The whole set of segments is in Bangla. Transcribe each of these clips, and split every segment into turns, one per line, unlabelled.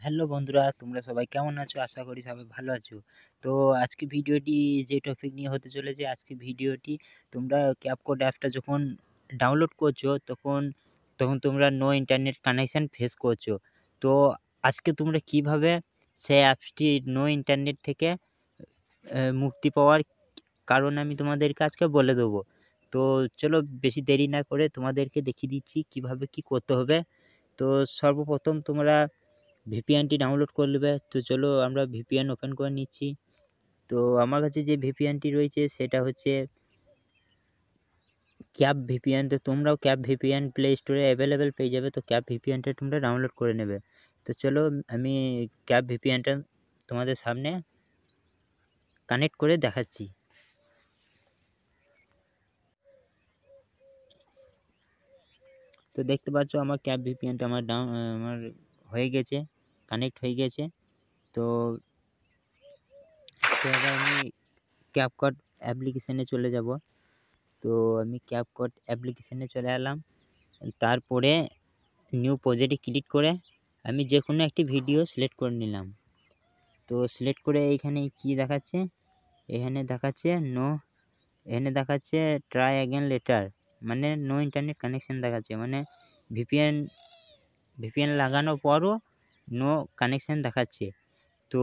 হ্যালো বন্ধুরা, তোমরা সবাই কেমন আছো? আশা করি সবাই ভালো আছো। তো আজকে ভিডিওটি যে টপিক নিয়ে হতে চলেছে, আজকে ভিডিওটি তোমরা ক্যাপকট অ্যাপটা যখন ডাউনলোড করছো তখন তোমরা নো ইন্টারনেট কানেকশন ফেস করছো। তো আজকে তোমরা কিভাবে সেই অ্যাপসটি নো ইন্টারনেট থেকে মুক্তি পাওয়ার কারণ আমি তোমাদেরকে আজকে বলে দেবো। তো চলো বেশি দেরি না করে তোমাদেরকে দেখিয়ে দিচ্ছি কিভাবে কি করতে হবে। তো সর্বপ্রথম তোমরা ভিপিএনটি ডাউনলোড করে নেবে। তো চলো আমরা ভিপিএন ওপেন করে নিচ্ছি। তো আমার কাছে যে ভিপিএনটি রয়েছে সেটা হচ্ছে ক্যাপ ভিপিএন। তো তোমরাও ক্যাপ ভিপিএন প্লে স্টোরে অ্যাভেলেবেল পেয়ে যাবে। তো ক্যাপ ভিপিএনটা তোমরা ডাউনলোড করে নেবে। তো চলো আমি ক্যাপ ভিপিএনটা তোমাদের সামনে কানেক্ট করে দেখাচ্ছি। তো দেখতে পাচ্ছ আমার ক্যাপ ভিপিএনটা আমার হয়ে গেছে, কানেক্ট হয়ে গেছে। তো এবার আমি ক্যাপকাট অ্যাপ্লিকেশনে চলে যাব। তো আমি ক্যাপকাট অ্যাপ্লিকেশনে চলে এলাম। তারপরে নিউ প্রজেক্টে ক্লিক করে আমি যে কোনো একটি ভিডিও সিলেক্ট করে নিলাম। তো সিলেক্ট করে এইখানে কি দেখাচ্ছে, এখানে দেখাচ্ছে ট্রাই অ্যাগেন লেটার, মানে নো ইন্টারনেট কানেকশন দেখাচ্ছে, মানে ভিপিএন লাগানোর পরও নো কানেকশন দেখাচ্ছে। তো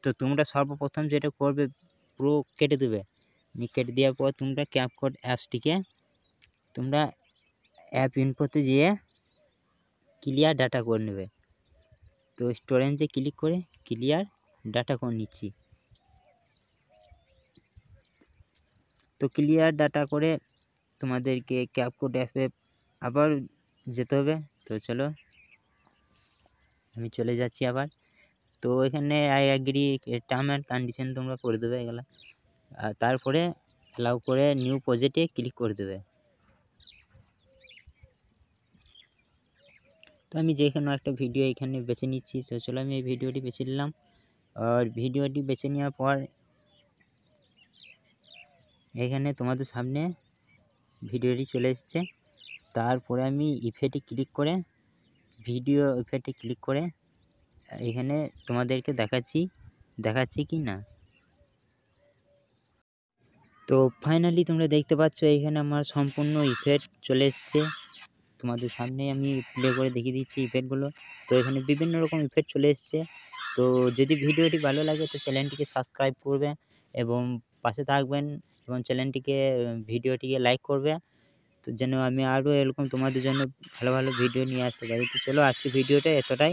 তো তোমরা সর্বপ্রথম যেটা করবে, পুরো কেটে দেবে। কেটে দেওয়ার পর তোমরা ক্যাপকাট অ্যাপসটিকে তোমরা অ্যাপ ইনফোতে যেয়ে ক্লিয়ার ডাটা করে নেবে। তো স্টোরেজে ক্লিক করে ক্লিয়ার ডাটা করে নিচ্ছি। তো ক্লিয়ার ডাটা করে তোমাদেরকে ক্যাপকাট অ্যাপে আবার যেতে হবে। তো চলো আমি চলে যাচ্ছি আবার। তো এখানে I agree term and condition তোমরা করে দেবে এগুলো। আর তারপরে অ্যালাউ করে নিউ প্রজেক্টে ক্লিক করে দেবে। তো আমি যে কোনো একটা ভিডিও এখানে বেছে নিচ্ছি। তো চলো আমি এই ভিডিওটি বেছে নিলাম। আর ভিডিওটি বেছে নেওয়ার পর এখানে তোমাদের সামনে ভিডিওটি চলে এসছে। তারপরে আমি ইফেক্টে ক্লিক করে ভিডিও ইফেক্টে ক্লিক করে এখানে তোমাদেরকে দেখাচ্ছি কি না। তো ফাইনালি তোমরা দেখতে পাচ্ছ এখানে আমার সম্পূর্ণ ইফেক্ট চলে এসছে। তোমাদের সামনে আমি প্লে করে দেখিয়ে দিচ্ছি ইফেক্টগুলো। তো এখানে বিভিন্ন রকম ইফেক্ট চলে এসছে। তো যদি ভিডিওটি ভালো লাগে তো চ্যানেলটিকে সাবস্ক্রাইব করবে এবং পাশে থাকবেন, এবং চ্যানেলটিকে ভিডিওটিকে লাইক করবে, তো যেন আমি আরও এরকম তোমাদের জন্য ভালো ভালো ভিডিও নিয়ে আসতে পারি। তো চলো আজকে ভিডিওটা এতটাই।